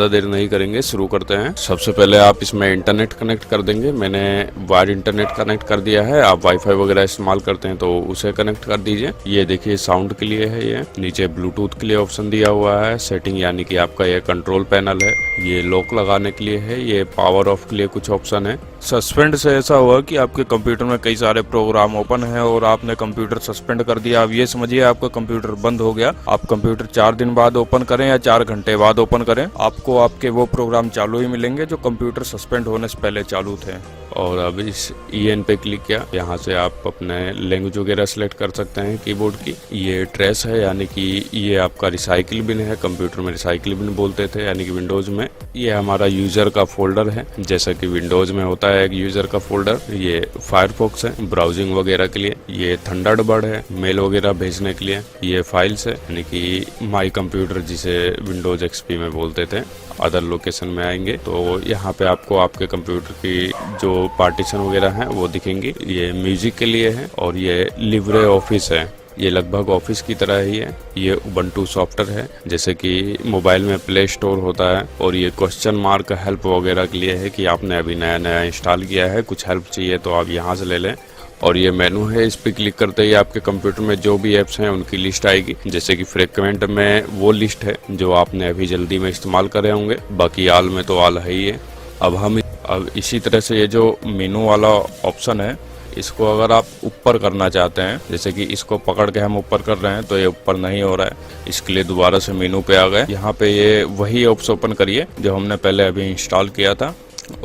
ज़्यादा देर नहीं करेंगे, शुरू करते हैं। सबसे पहले आप इसमें इंटरनेट कनेक्ट कर देंगे। मैंने वायर इंटरनेट कनेक्ट कर दिया है। आप वाईफाई वगैरह इस्तेमाल करते हैं तो उसे कनेक्ट कर दीजिए। ये देखिए साउंड के लिए है, ये नीचे ब्लूटूथ के लिए ऑप्शन दिया हुआ है। सेटिंग यानी कि आपका ये कंट्रोल पैनल है। ये लॉक लगाने के लिए है। ये पावर ऑफ के लिए कुछ ऑप्शन है। सस्पेंड से ऐसा हुआ कि आपके कंप्यूटर में कई सारे प्रोग्राम ओपन है और आपने कंप्यूटर सस्पेंड कर दिया। अब ये समझिए आपका कंप्यूटर बंद हो गया। आप कंप्यूटर 4 दिन बाद ओपन करें या 4 घंटे बाद ओपन करें, आपको आपके वो प्रोग्राम चालू ही मिलेंगे जो कंप्यूटर सस्पेंड होने से पहले चालू थे। और अब इस EN पे क्लिक किया। यहाँ से आप अपने लैंग्वेज वगैरह सेलेक्ट कर सकते हैं कीबोर्ड की। ये ट्रेस है यानी कि ये आपका रिसाइकिल बिन है। कंप्यूटर में रिसाइकिल बिन बोलते थे यानी कि विंडोज में। ये हमारा यूजर का फोल्डर है, जैसा कि विंडोज में होता है एक यूजर का फोल्डर। ये फायरफॉक्स है ब्राउजिंग वगैरह के लिए। ये थंडरबर्ड है मेल वगैरह भेजने के लिए। ये फाइल्स है यानी कि माई कंप्यूटर जिसे विंडोज XP में बोलते थे। अदर लोकेशन में आएंगे तो यहाँ पे आपको आपके कंप्यूटर की जो पार्टीशन वगैरह हैं वो दिखेंगी। ये म्यूजिक के लिए है और ये लिब्रे ऑफिस है। ये लगभग ऑफिस की तरह ही है। ये उबंटू सॉफ्टवेयर है, जैसे कि मोबाइल में प्ले स्टोर होता है। और ये क्वेश्चन मार्क हेल्प वगैरह के लिए है कि आपने अभी नया नया इंस्टॉल किया है, कुछ हेल्प चाहिए तो आप यहाँ से ले लें। और ये मेनू है, इस पर क्लिक करते ही आपके कंप्यूटर में जो भी ऐप्स हैं उनकी लिस्ट आएगी। जैसे कि फ्रीक्वेंट में वो लिस्ट है जो आपने अभी जल्दी में इस्तेमाल करे होंगे, बाकी आल में तो आल है ही है। अब इसी तरह से ये जो मेनू वाला ऑप्शन है, इसको अगर आप ऊपर करना चाहते हैं, जैसे कि इसको पकड़ के हम ऊपर कर रहे हैं तो ये ऊपर नहीं हो रहा है। इसके लिए दोबारा से मेनू पे आ गए। यहाँ पे ये वही ऑप्शन ओपन करिए जो हमने पहले अभी इंस्टॉल किया था।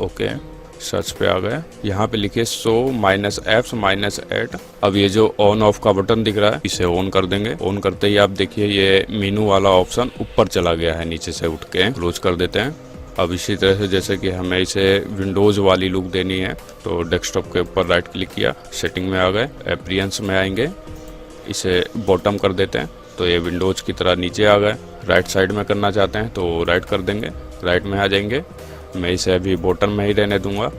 ओके, सर्च पे आ गए। यहाँ पे लिखिए शो -F -8। अब ये जो ऑन ऑफ का बटन दिख रहा है इसे ऑन कर देंगे। ऑन करते ही आप देखिए ये मेनू वाला ऑप्शन ऊपर चला गया है, नीचे से उठ के क्लोज कर देते हैं। अब इसी तरह से जैसे कि हमें इसे विंडोज वाली लुक देनी है तो डेस्कटॉप के ऊपर राइट क्लिक किया, सेटिंग में आ गए, अपीयरेंस में आएंगे, इसे बॉटम कर देते हैं तो ये विंडोज की तरह नीचे आ गए। राइट साइड में करना चाहते हैं तो राइट कर देंगे, राइट में आ जाएंगे। मैं इसे अभी बॉटम में ही रहने दूंगा।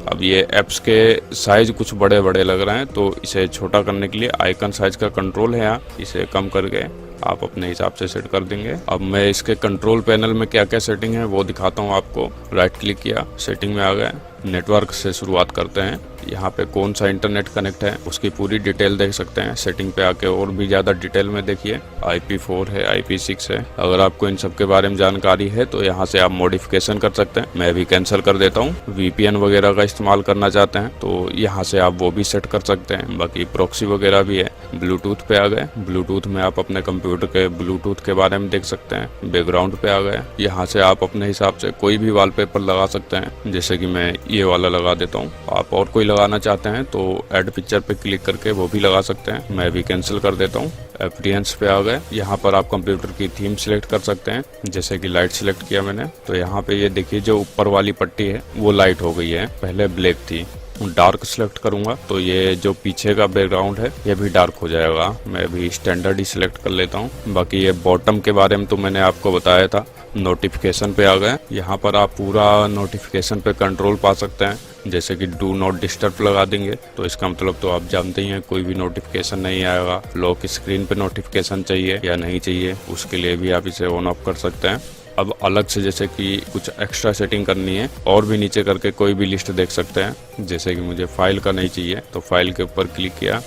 अब ये ऐप्स के साइज कुछ बड़े बड़े लग रहे हैं तो इसे छोटा करने के लिए आइकन साइज का कंट्रोल है यहाँ, इसे कम करके आप अपने हिसाब से सेट कर देंगे। अब मैं इसके कंट्रोल पैनल में क्या क्या सेटिंग है वो दिखाता हूँ आपको। राइट क्लिक किया, सेटिंग में आ गए। नेटवर्क से शुरुआत करते हैं। यहाँ पे कौन सा इंटरनेट कनेक्ट है उसकी पूरी डिटेल देख सकते हैं। सेटिंग पे आके और भी ज़्यादा डिटेल में देखिए। IP4 है, IP6 है। अगर आपको इन सब के बारे में जानकारी है तो यहाँ से आप मॉडिफिकेशन कर सकते हैं। मैं अभी कैंसिल कर देता हूँ। VPN वगैरह का इस्तेमाल करना चाहते हैं तो यहाँ से आप वो भी सेट कर सकते हैं। बाकी प्रॉक्सी वगैरह भी है। ब्लूटूथ पे आ गए। ब्लूटूथ में आप अपने कंप्यूटर के ब्लूटूथ के बारे में देख सकते हैं। बैकग्राउंड पे आ गए। यहाँ से आप अपने हिसाब से कोई भी वॉलपेपर लगा सकते हैं, जैसे कि मैं ये वाला लगा देता हूँ। आप और कोई लगाना चाहते हैं तो ऐड पिक्चर पे क्लिक करके वो भी लगा सकते हैं। मैं भी कैंसिल कर देता हूँ। अपीयरेंस पे आ गए। यहाँ पर आप कंप्यूटर की थीम सिलेक्ट कर सकते हैं, जैसे कि लाइट सिलेक्ट किया मैंने तो यहाँ पे ये देखिए जो ऊपर वाली पट्टी है वो लाइट हो गई है, पहले ब्लैक थी। डार्क सिलेक्ट करूंगा तो ये जो पीछे का बैकग्राउंड है ये भी डार्क हो जाएगा। मैं भी स्टैंडर्ड ही सिलेक्ट कर लेता हूँ। बाकी ये बॉटम के बारे में तो मैंने आपको बताया था। नोटिफिकेशन पे आ गए। यहाँ पर आप पूरा नोटिफिकेशन पे कंट्रोल पा सकते हैं, जैसे कि डू नॉट डिस्टर्ब लगा देंगे तो इसका मतलब तो आप जानते ही हैं कोई भी नोटिफिकेशन नहीं आएगा। लॉक स्क्रीन पे नोटिफिकेशन चाहिए या नहीं चाहिए उसके लिए भी आप इसे ऑन ऑफ कर सकते हैं। अब अलग से जैसे कि कुछ एक्स्ट्रा सेटिंग करनी है और भी नीचे करके कोई भी लिस्ट देख सकते हैं। जैसे कि मुझे फाइल का नहीं चाहिए तो फाइल के ऊपर क्लिक किया।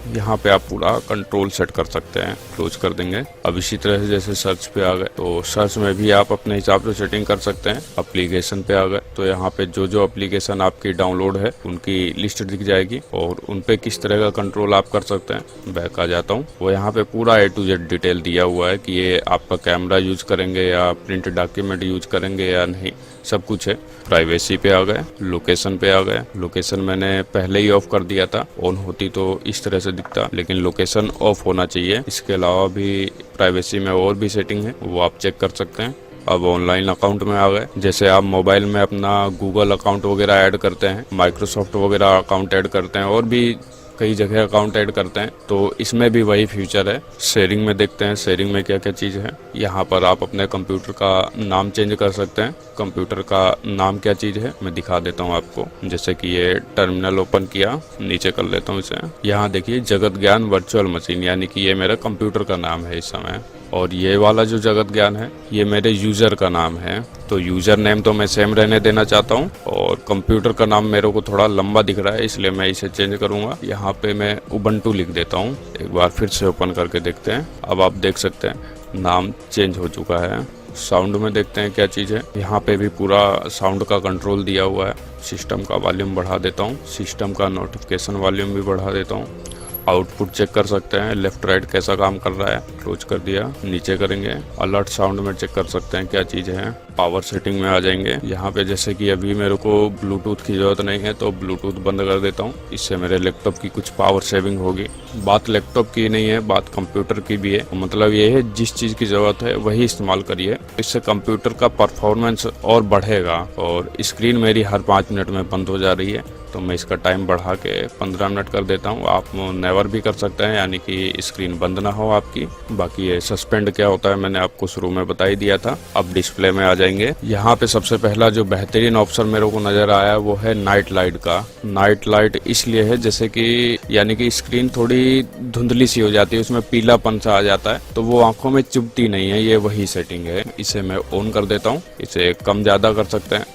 यहाँ पे आप पूरा कंट्रोल सेट कर सकते हैं, क्लोज कर देंगे। अब इसी तरह से जैसे सर्च पे आ गए तो सर्च में भी आप अपने हिसाब से सेटिंग कर सकते हैं। एप्लीकेशन पे आ गए तो यहाँ पे जो जो एप्लीकेशन आपकी डाउनलोड है उनकी लिस्ट दिख जाएगी और उन पे किस तरह का कंट्रोल आप कर सकते हैं। बैक आ जाता हूँ। वो यहाँ पे पूरा A to Z डिटेल दिया हुआ है कि ये आपका कैमरा यूज करेंगे या प्रिंट डॉक्यूमेंट यूज करेंगे या नहीं, सब कुछ है। प्राइवेसी पे आ गए। लोकेशन पे आ गए। लोकेशन मैंने पहले ही ऑफ कर दिया था, ऑन होती तो इस तरह से दिखता, लेकिन लोकेशन ऑफ होना चाहिए। इसके अलावा भी प्राइवेसी में और भी सेटिंग है वो आप चेक कर सकते हैं। अब ऑनलाइन अकाउंट में आ गए। जैसे आप मोबाइल में अपना गूगल अकाउंट वगैरह ऐड करते हैं, माइक्रोसॉफ्ट वगैरह अकाउंट ऐड करते हैं और भी कई जगह अकाउंट ऐड करते हैं तो इसमें भी वही फीचर है। शेयरिंग में देखते हैं शेयरिंग में क्या क्या चीज़ है। यहाँ पर आप अपने कंप्यूटर का नाम चेंज कर सकते हैं। कंप्यूटर का नाम क्या चीज़ है मैं दिखा देता हूँ आपको। जैसे कि ये टर्मिनल ओपन किया, नीचे कर लेता हूँ इसे। यहाँ देखिए जगत ज्ञान वर्चुअल मशीन, यानी कि ये मेरा कंप्यूटर का नाम है इस समय। और ये वाला जो जगत ज्ञान है ये मेरे यूज़र का नाम है, तो यूज़र नेम तो मैं सेम रहने देना चाहता हूँ। और कंप्यूटर का नाम मेरे को थोड़ा लंबा दिख रहा है, इसलिए मैं इसे चेंज करूँगा। यहाँ पे मैं उबंटू लिख देता हूँ। एक बार फिर से ओपन करके देखते हैं। अब आप देख सकते हैं नाम चेंज हो चुका है। साउंड में देखते हैं क्या चीज़ है। यहाँ पे भी पूरा साउंड का कंट्रोल दिया हुआ है। सिस्टम का वॉल्यूम बढ़ा देता हूँ, सिस्टम का नोटिफिकेशन वॉल्यूम भी बढ़ा देता हूँ। आउटपुट चेक कर सकते हैं लेफ्ट राइट कैसा काम कर रहा है, क्लोज कर दिया। नीचे करेंगे अलर्ट साउंड में चेक कर सकते हैं क्या चीज़ है। पावर सेटिंग में आ जाएंगे। यहाँ पे जैसे कि अभी मेरे को ब्लूटूथ की ज़रूरत नहीं है तो ब्लूटूथ बंद कर देता हूँ। इससे मेरे लैपटॉप की कुछ पावर सेविंग होगी। बात लैपटॉप की नहीं है, बात कंप्यूटर की भी है। मतलब ये है जिस चीज़ की ज़रूरत है वही इस्तेमाल करिए, इससे कंप्यूटर का परफॉर्मेंस और बढ़ेगा। और स्क्रीन मेरी हर 5 मिनट में बंद हो जा रही है, तो मैं इसका टाइम बढ़ा के 15 मिनट कर देता हूँ। आप नेवर भी कर सकते हैं, यानी कि स्क्रीन बंद ना हो आपकी। बाकी ये सस्पेंड क्या होता है मैंने आपको शुरू में बता ही दिया था। अब डिस्प्ले में आ जाएंगे। यहाँ पे सबसे पहला जो बेहतरीन ऑप्शन मेरे को नज़र आया वो है नाइट लाइट का। नाइट लाइट इसलिए है जैसे कि यानी कि स्क्रीन थोड़ी धुंधली सी हो जाती है, उसमें पीलापन सा आ जाता है, तो वो आंखों में चुभती नहीं है। ये वही सेटिंग है। इसे मैं ऑन कर देता हूँ। इसे कम ज़्यादा कर सकते हैं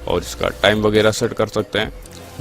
और इसका टाइम वगैरह सेट कर सकते हैं।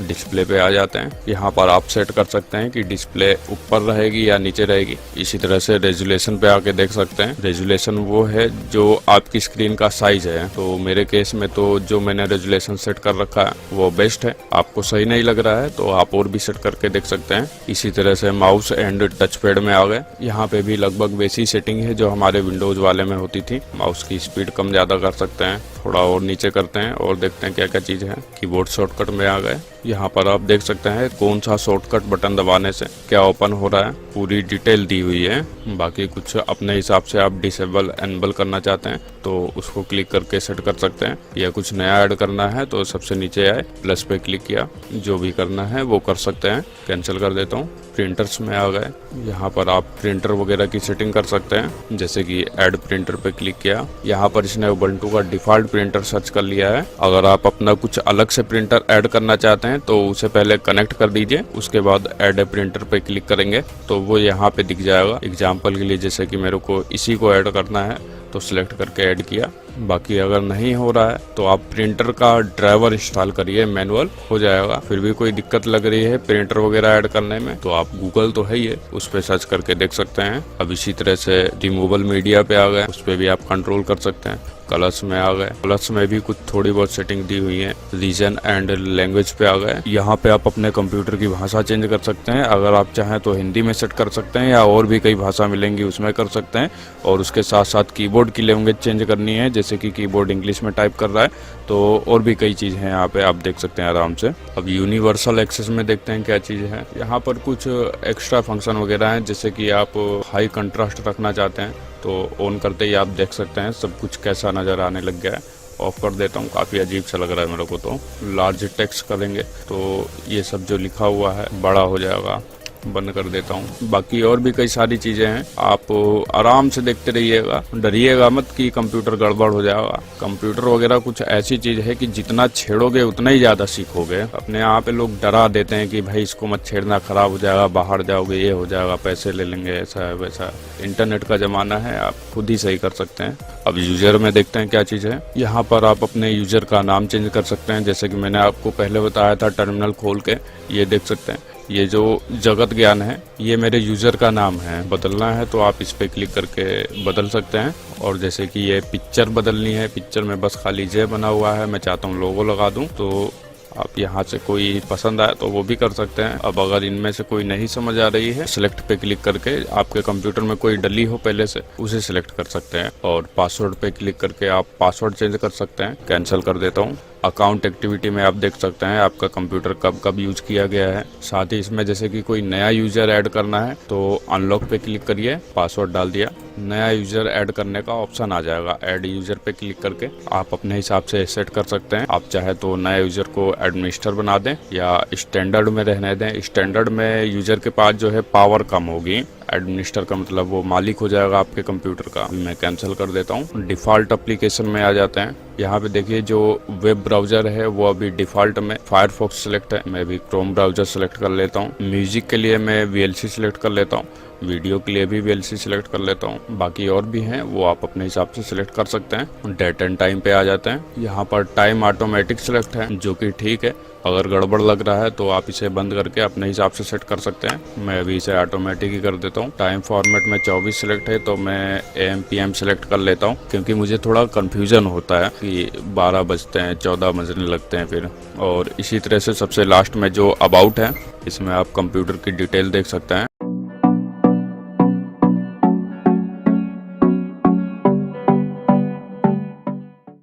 डिस्प्ले पे आ जाते हैं। यहाँ पर आप सेट कर सकते हैं कि डिस्प्ले ऊपर रहेगी या नीचे रहेगी। इसी तरह से रेजुलेशन पे आके देख सकते हैं। रेजुलेशन वो है जो आपकी स्क्रीन का साइज है। तो मेरे केस में तो जो मैंने रेजुलेशन सेट कर रखा है वो बेस्ट है। आपको सही नहीं लग रहा है तो आप और भी सेट करके देख सकते हैं। इसी तरह से माउस एंड टच पैड में आ गए। यहाँ पे भी लगभग वैसी सेटिंग है जो हमारे विंडोज वाले में होती थी। माउस की स्पीड कम ज्यादा कर सकते हैं। थोड़ा और नीचे करते हैं और देखते हैं क्या क्या चीज़ है। कीबोर्ड शॉर्टकट में आ गए। यहाँ पर आप देख सकते हैं कौन सा शॉर्टकट बटन दबाने से क्या ओपन हो रहा है, पूरी डिटेल दी हुई है। बाकी कुछ अपने हिसाब से आप डिसेबल एनेबल करना चाहते हैं तो उसको क्लिक करके सेट कर सकते हैं, या कुछ नया ऐड करना है तो सबसे नीचे आए प्लस पे क्लिक किया, जो भी करना है वो कर सकते हैं। कैंसिल कर देता हूँ। प्रिंटर्स में आ गए। यहाँ पर आप प्रिंटर वगैरह की सेटिंग कर सकते हैं, जैसे कि ऐड प्रिंटर पे क्लिक किया। यहाँ पर इसने उबंटू का डिफॉल्ट प्रिंटर सर्च कर लिया है। अगर आप अपना कुछ अलग से प्रिंटर ऐड करना चाहते हैं तो उसे पहले कनेक्ट कर दीजिए, उसके बाद ऐड ए प्रिंटर पे क्लिक करेंगे तो वो यहाँ पे दिख जाएगा। एग्जाम्पल के लिए जैसे कि मेरे को इसी को ऐड करना है तो सिलेक्ट करके ऐड किया। बाकी अगर नहीं हो रहा है तो आप प्रिंटर का ड्राइवर इंस्टॉल करिए, मैनुअल हो जाएगा। फिर भी कोई दिक्कत लग रही है प्रिंटर वगैरह ऐड करने में तो आप गूगल तो है ही है, उस पर सर्च करके देख सकते हैं। अब इसी तरह से रिमूवल मीडिया पे आ गए, उस पर भी आप कंट्रोल कर सकते हैं। कलर्स में आ गए। कलर्स में भी कुछ थोड़ी बहुत सेटिंग दी हुई है। रीजन एंड लैंग्वेज पे आ गए। यहाँ पे आप अपने कंप्यूटर की भाषा चेंज कर सकते हैं। अगर आप चाहें तो हिंदी में सेट कर सकते हैं या और भी कई भाषा मिलेंगी उसमें कर सकते हैं। और उसके साथ साथ कीबोर्ड की लैंग्वेज चेंज करनी है, जैसे कि कीबोर्ड इंग्लिश में टाइप कर रहा है तो और भी कई चीज़ हैं यहाँ पे आप देख सकते हैं आराम से। अब यूनिवर्सल एक्सेस में देखते हैं क्या चीज़ है। यहाँ पर कुछ एक्स्ट्रा फंक्शन वगैरह हैं, जैसे कि आप हाई कंट्रास्ट रखना चाहते हैं तो ऑन करते ही आप देख सकते हैं सब कुछ कैसा नज़र आने लग गया है। ऑफ कर देता हूँ, काफ़ी अजीब सा लग रहा है मेरे को। तो लार्ज टेक्स्ट करेंगे तो ये सब जो लिखा हुआ है बड़ा हो जाएगा। बंद कर देता हूँ। बाकी और भी कई सारी चीजें हैं, आप आराम से देखते रहिएगा, डरिएगा मत कि कंप्यूटर गड़बड़ हो जाएगा। कंप्यूटर वगैरह कुछ ऐसी चीज है कि जितना छेड़ोगे उतना ही ज्यादा सीखोगे। अपने यहाँ पे लोग डरा देते हैं कि भाई इसको मत छेड़ना, खराब हो जाएगा, बाहर जाओगे, ये हो जाएगा, पैसे ले लेंगे, ऐसा है वैसा। इंटरनेट का जमाना है, आप खुद ही सही कर सकते हैं। अब यूजर में देखते हैं क्या चीज है। यहाँ पर आप अपने यूजर का नाम चेंज कर सकते हैं, जैसे कि मैंने आपको पहले बताया था। टर्मिनल खोल के ये देख सकते हैं, ये जो जगत ज्ञान है ये मेरे यूजर का नाम है। बदलना है तो आप इस पे क्लिक करके बदल सकते हैं। और जैसे कि ये पिक्चर बदलनी है, पिक्चर में बस खाली जे बना हुआ है, मैं चाहता हूँ लोगो लगा दूं, तो आप यहाँ से कोई पसंद आए तो वो भी कर सकते हैं। अब अगर इनमें से कोई नहीं समझ आ रही है, सिलेक्ट पे क्लिक करके आपके कंप्यूटर में कोई डली हो पहले से उसे सिलेक्ट कर सकते हैं। और पासवर्ड पे क्लिक करके आप पासवर्ड चेंज कर सकते हैं। कैंसिल कर देता हूँ। अकाउंट एक्टिविटी में आप देख सकते हैं आपका कंप्यूटर कब कब यूज किया गया है। साथ ही इसमें जैसे कि कोई नया यूजर ऐड करना है तो अनलॉक पे क्लिक करिए, पासवर्ड डाल दिया, नया यूजर ऐड करने का ऑप्शन आ जाएगा। ऐड यूजर पे क्लिक करके आप अपने हिसाब से सेट कर सकते हैं। आप चाहे तो नए यूजर को एडमिनिस्टर बना दें या स्टैंडर्ड में रहने दें। स्टैंडर्ड में यूजर के पास जो है पावर कम होगी, एडमिनिस्टर का मतलब वो मालिक हो जाएगा आपके कंप्यूटर का। मैं कैंसिल कर देता हूँ। डिफॉल्ट एप्लीकेशन में आ जाते हैं। यहाँ पे देखिए जो वेब ब्राउज़र है वो अभी डिफ़ॉल्ट में फायरफॉक्स सेलेक्ट है। मैं भी क्रोम ब्राउज़र सेलेक्ट कर लेता हूँ। म्यूज़िक के लिए मैं VLC सेलेक्ट कर लेता हूँ। वीडियो के लिए भी VLC सेलेक्ट कर लेता हूँ। बाकी और भी हैं वो आप अपने हिसाब से सिलेक्ट कर सकते हैं। डेट एंड टाइम पे आ जाते हैं। यहाँ पर टाइम ऑटोमेटिक सेलेक्ट है जो कि ठीक है। अगर गड़बड़ लग रहा है तो आप इसे बंद करके अपने हिसाब से सेट कर सकते हैं। मैं अभी इसे ऑटोमेटिक ही कर देता हूँ। टाइम फॉर्मेट में 24 सिलेक्ट है तो मैं AM PM सेलेक्ट कर लेता हूँ, क्योंकि मुझे थोड़ा कन्फ्यूज़न होता है कि 12 बजते हैं 14 बजने लगते हैं फिर। और इसी तरह से सबसे लास्ट में जो अबाउट है, इसमें आप कंप्यूटर की डिटेल देख सकते हैं।